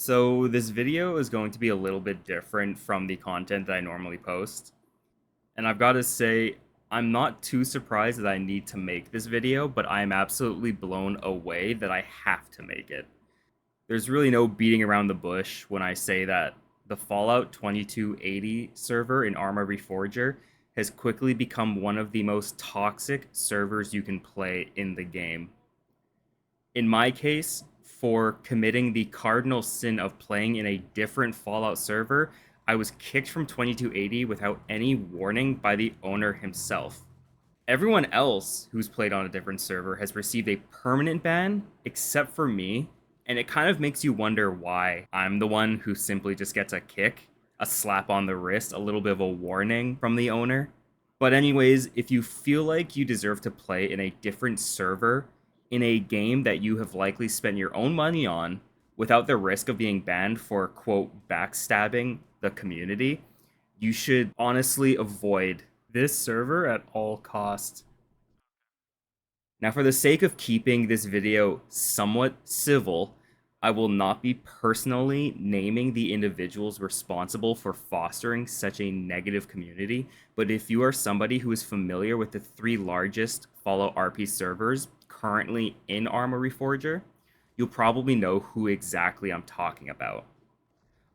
So this video is going to be a little bit different from the content that I normally post. And I've got to say, I'm not too surprised that I need to make this video, but I'm absolutely blown away that I have to make it. There's really no beating around the bush when I say that the Fallout 2280 server in ARMA Reforger has quickly become one of the most toxic servers you can play in the game. In my case, for committing the cardinal sin of playing in a different Fallout server, I was kicked from 2280 without any warning by the owner himself. Everyone else who's played on a different server has received a permanent ban, except for me, and it kind of makes you wonder why I'm the one who simply just gets a kick, a slap on the wrist, a little bit of a warning from the owner. But, anyways, if you feel like you deserve to play in a different server in a game that you have likely spent your own money on without the risk of being banned for, quote, backstabbing the community, you should honestly avoid this server at all costs. Now, for the sake of keeping this video somewhat civil, I will not be personally naming the individuals responsible for fostering such a negative community, but if you are somebody who is familiar with the three largest Fallout RP servers currently in ARMA Reforger, you'll probably know who exactly I'm talking about.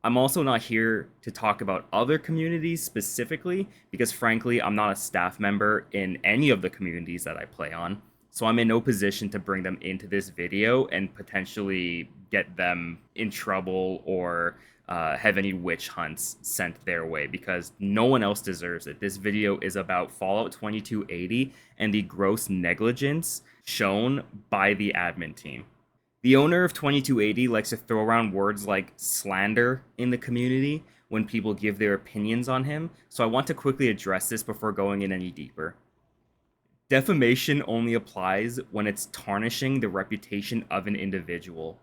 I'm also not here to talk about other communities specifically because, frankly, I'm not a staff member in any of the communities that I play on. So I'm in no position to bring them into this video and potentially get them in trouble or have any witch hunts sent their way because no one else deserves it. This video is about Fallout 2280 and the gross negligence shown by the admin team. The owner of 2280 likes to throw around words like slander in the community when people give their opinions on him, so I want to quickly address this before going in any deeper. Defamation only applies when it's tarnishing the reputation of an individual.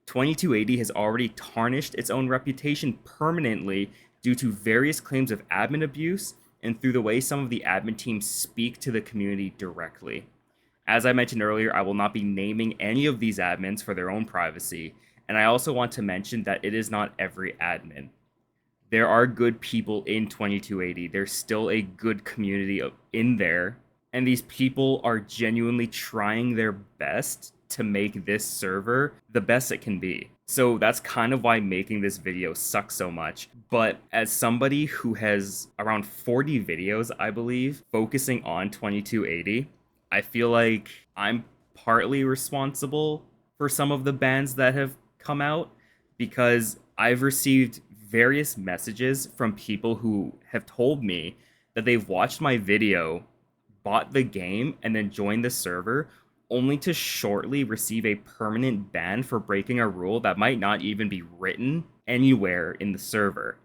2280 has already tarnished its own reputation permanently due to various claims of admin abuse and through the way some of the admin teams speak to the community directly. As I mentioned earlier, I will not be naming any of these admins for their own privacy, and I also want to mention that it is not every admin. There are good people in 2280. There's still a good community in there, and these people are genuinely trying their best to make this server the best it can be. So that's kind of why making this video sucks so much. But as somebody who has around 40 videos, I believe, focusing on 2280, I feel like I'm partly responsible for some of the bans that have come out because I've received various messages from people who have told me that they've watched my video, bought the game, and then joined the server only to shortly receive a permanent ban for breaking a rule that might not even be written anywhere in the server.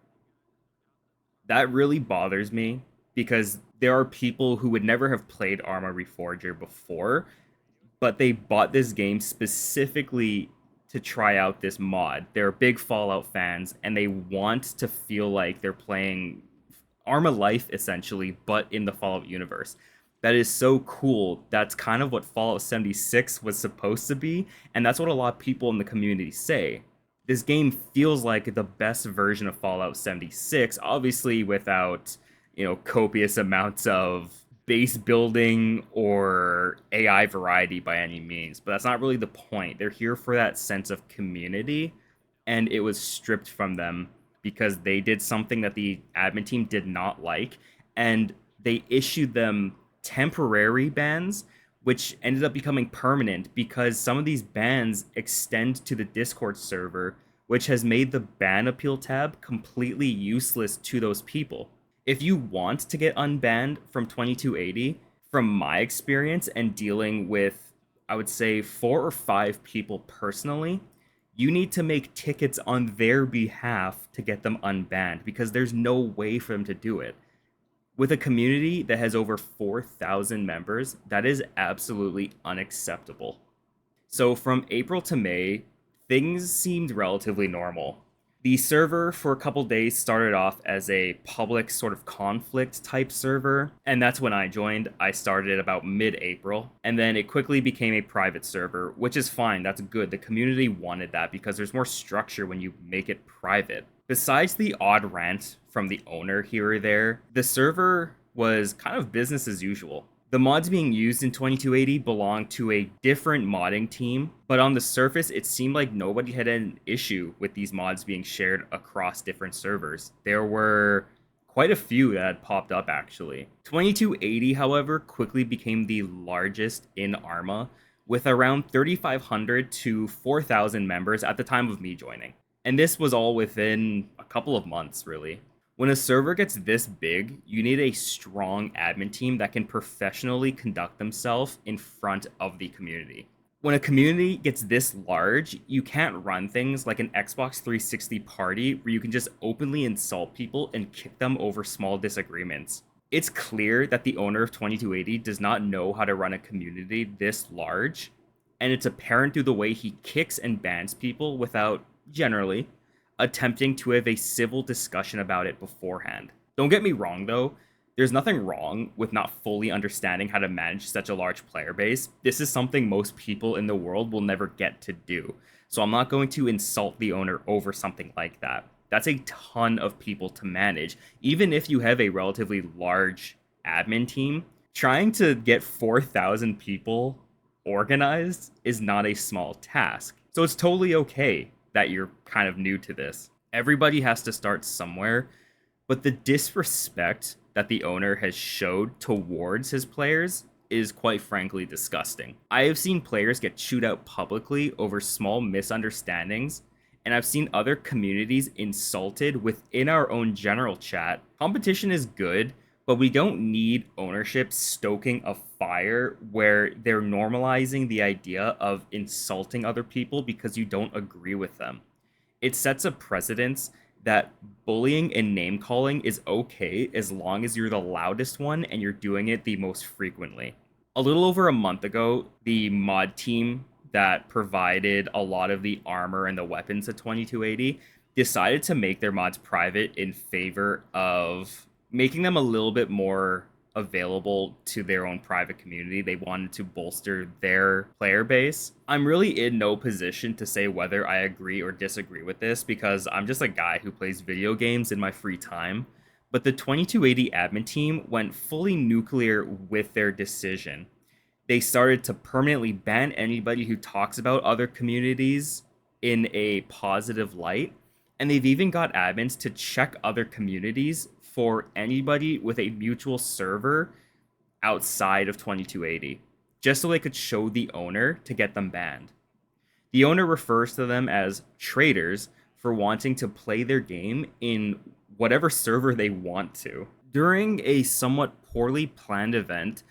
That really bothers me because there are people who would never have played ARMA Reforger before, but they bought this game specifically to try out this mod. They're big Fallout fans and they want to feel like they're playing ARMA Life essentially, but in the Fallout universe. That is so cool. That's kind of what Fallout 76 was supposed to be, and that's what a lot of people in the community say. This game feels like the best version of Fallout 76, obviously without, copious amounts of base building or AI variety by any means, but that's not really the point. They're here for that sense of community, and it was stripped from them because they did something that the admin team did not like, and they issued them temporary bans, which ended up becoming permanent because some of these bans extend to the Discord server, which has made the ban appeal tab completely useless to those people. If you want to get unbanned from 2280, from my experience and dealing with, I would say, 4 or 5 people personally, you need to make tickets on their behalf to get them unbanned because there's no way for them to do it. With a community that has over 4,000 members, that is absolutely unacceptable. So from April to May, things seemed relatively normal. The server for a couple days started off as a public sort of conflict type server, and that's when I joined. I started about mid April, and then it quickly became a private server, which is fine. That's good. The community wanted that because there's more structure when you make it private. Besides the odd rant from the owner here or there, the server was kind of business as usual. The mods being used in 2280 belonged to a different modding team, but on the surface, it seemed like nobody had an issue with these mods being shared across different servers. There were quite a few that had popped up actually. 2280, however, quickly became the largest in ARMA, with around 3,500 to 4,000 members at the time of me joining. And this was all within a couple of months, really. When a server gets this big, you need a strong admin team that can professionally conduct themselves in front of the community. When a community gets this large, you can't run things like an Xbox 360 party where you can just openly insult people and kick them over small disagreements. It's clear that the owner of 2280 does not know how to run a community this large, and it's apparent through the way he kicks and bans people without, generally, attempting to have a civil discussion about it beforehand. Don't get me wrong, though. There's nothing wrong with not fully understanding how to manage such a large player base. This is something most people in the world will never get to do. So I'm not going to insult the owner over something like that. That's a ton of people to manage. Even if you have a relatively large admin team, trying to get 4,000 people organized is not a small task. So it's totally okay that you're kind of new to this. Everybody has to start somewhere, but the disrespect that the owner has showed towards his players is quite frankly disgusting. I have seen players get chewed out publicly over small misunderstandings, and I've seen other communities insulted within our own general chat. Competition is good, but we don't need ownership stoking a fire where they're normalizing the idea of insulting other people because you don't agree with them. It sets a precedence that bullying and name calling is okay as long as you're the loudest one and you're doing it the most frequently. A little over a month ago, the mod team that provided a lot of the armor and the weapons to 2280 decided to make their mods private in favor of making them a little bit more available to their own private community. They wanted to bolster their player base. I'm really in no position to say whether I agree or disagree with this because I'm just a guy who plays video games in my free time. But the 2280 admin team went fully nuclear with their decision. They started to permanently ban anybody who talks about other communities in a positive light. And they've even got admins to check other communities for anybody with a mutual server outside of 2280, just so they could show the owner to get them banned. The owner refers to them as traitors for wanting to play their game in whatever server they want to. During a somewhat poorly planned event,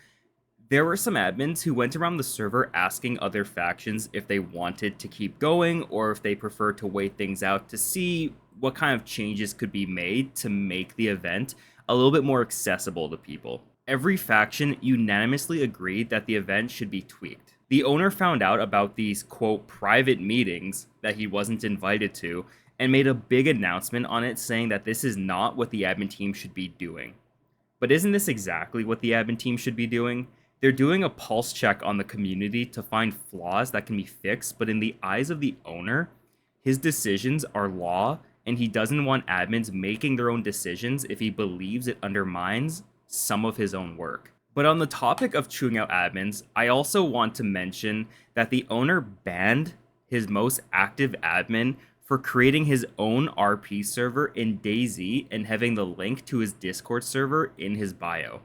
there were some admins who went around the server asking other factions if they wanted to keep going or if they prefer to wait things out to see what kind of changes could be made to make the event a little bit more accessible to people. Every faction unanimously agreed that the event should be tweaked. The owner found out about these, quote, private meetings that he wasn't invited to and made a big announcement on it saying that this is not what the admin team should be doing. But isn't this exactly what the admin team should be doing? They're doing a pulse check on the community to find flaws that can be fixed, but in the eyes of the owner, his decisions are law, and he doesn't want admins making their own decisions if he believes it undermines some of his own work. But on the topic of chewing out admins, I also want to mention that the owner banned his most active admin for creating his own RP server in DayZ and having the link to his Discord server in his bio.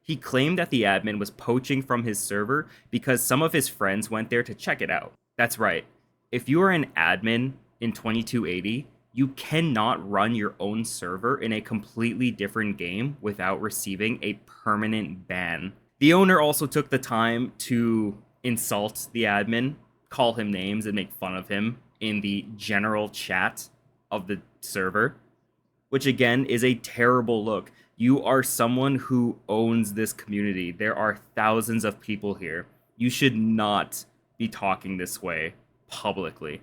He claimed that the admin was poaching from his server because some of his friends went there to check it out. That's right. If you are an admin in 2280, you cannot run your own server in a completely different game without receiving a permanent ban. The owner also took the time to insult the admin, call him names, and make fun of him in the general chat of the server, which again is a terrible look. You are someone who owns this community. There are thousands of people here. You should not be talking this way publicly.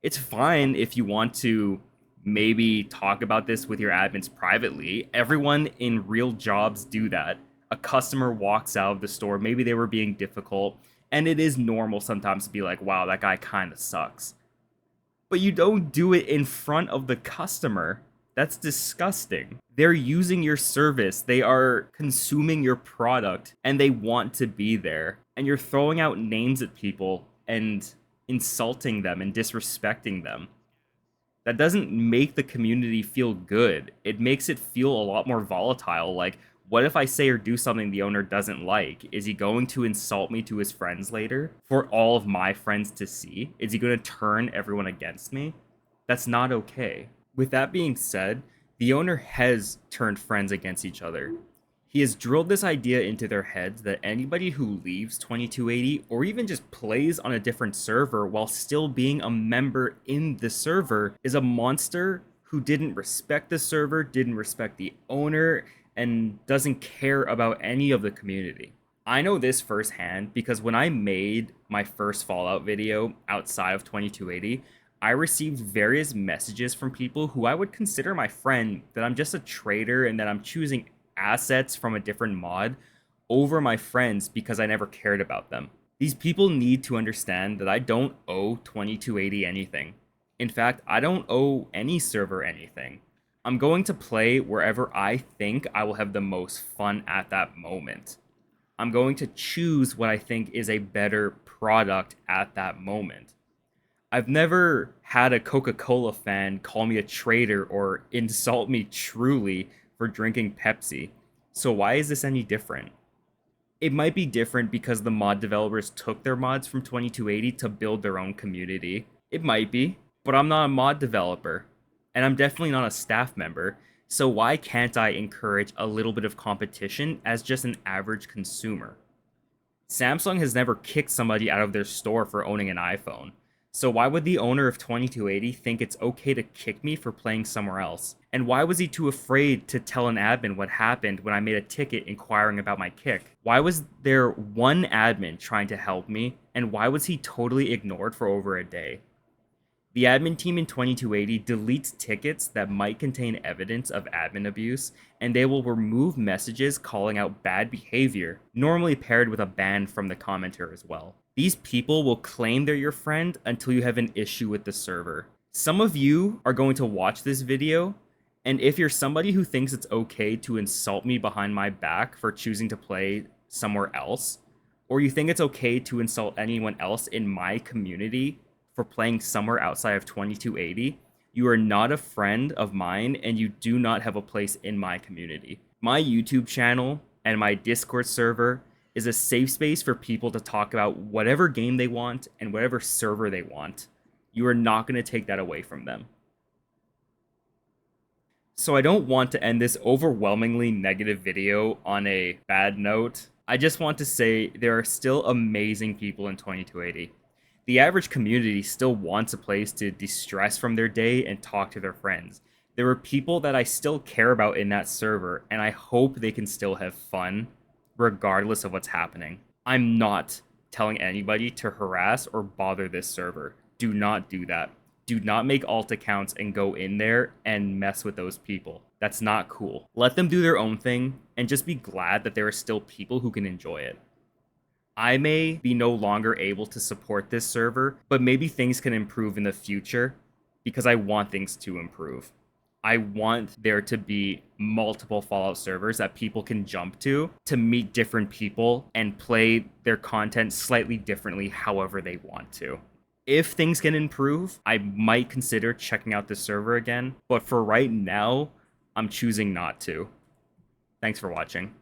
It's fine if you want to Maybe talk about this with your admins privately. Everyone in real jobs do that. A customer walks out of the store, maybe they were being difficult, and it is normal sometimes to be like, wow, that guy kind of sucks. But you don't do it in front of the customer. That's disgusting. They're using your service, they are consuming your product, and they want to be there. And you're throwing out names at people and insulting them and disrespecting them. That doesn't make the community feel good. It makes it feel a lot more volatile. Like, what if I say or do something the owner doesn't like? Is he going to insult me to his friends later for all of my friends to see? Is he going to turn everyone against me? That's not okay. With that being said, the owner has turned friends against each other. He has drilled this idea into their heads that anybody who leaves 2280 or even just plays on a different server while still being a member in the server is a monster who didn't respect the server, didn't respect the owner, and doesn't care about any of the community. I know this firsthand because when I made my first Fallout video outside of 2280, I received various messages from people who I would consider my friend that I'm just a traitor and that I'm choosing assets from a different mod over my friends because I never cared about them. These people need to understand that I don't owe 2280 anything. In fact, I don't owe any server anything. I'm going to play wherever I think I will have the most fun at that moment. I'm going to choose what I think is a better product at that moment. I've never had a Coca-Cola fan call me a traitor or insult me truly for drinking Pepsi. So why is this any different? It might be different because the mod developers took their mods from 2280 to build their own community. It might be, but I'm not a mod developer, and I'm definitely not a staff member. So why can't I encourage a little bit of competition as just an average consumer? Samsung has never kicked somebody out of their store for owning an iPhone. So why would the owner of 2280 think it's okay to kick me for playing somewhere else? And why was he too afraid to tell an admin what happened when I made a ticket inquiring about my kick? Why was there one admin trying to help me, and why was he totally ignored for over a day? The admin team in 2280 deletes tickets that might contain evidence of admin abuse, and they will remove messages calling out bad behavior, normally paired with a ban from the commenter as well. These people will claim they're your friend until you have an issue with the server. Some of you are going to watch this video, and if you're somebody who thinks it's okay to insult me behind my back for choosing to play somewhere else, or you think it's okay to insult anyone else in my community for playing somewhere outside of 2280, you are not a friend of mine and you do not have a place in my community. My YouTube channel and my Discord server is a safe space for people to talk about whatever game they want and whatever server they want. You are not going to take that away from them. So I don't want to end this overwhelmingly negative video on a bad note. I just want to say there are still amazing people in 2280. The average community still wants a place to de-stress from their day and talk to their friends. There are people that I still care about in that server, and I hope they can still have fun regardless of what's happening. I'm not telling anybody to harass or bother this server. Do not do that. Do not make alt accounts and go in there and mess with those people. That's not cool. Let them do their own thing and just be glad that there are still people who can enjoy it. I may be no longer able to support this server, but maybe things can improve in the future because I want things to improve. I want there to be multiple Fallout servers that people can jump to meet different people and play their content slightly differently however they want to. If things can improve, I might consider checking out the server again, but for right now, I'm choosing not to. Thanks for watching.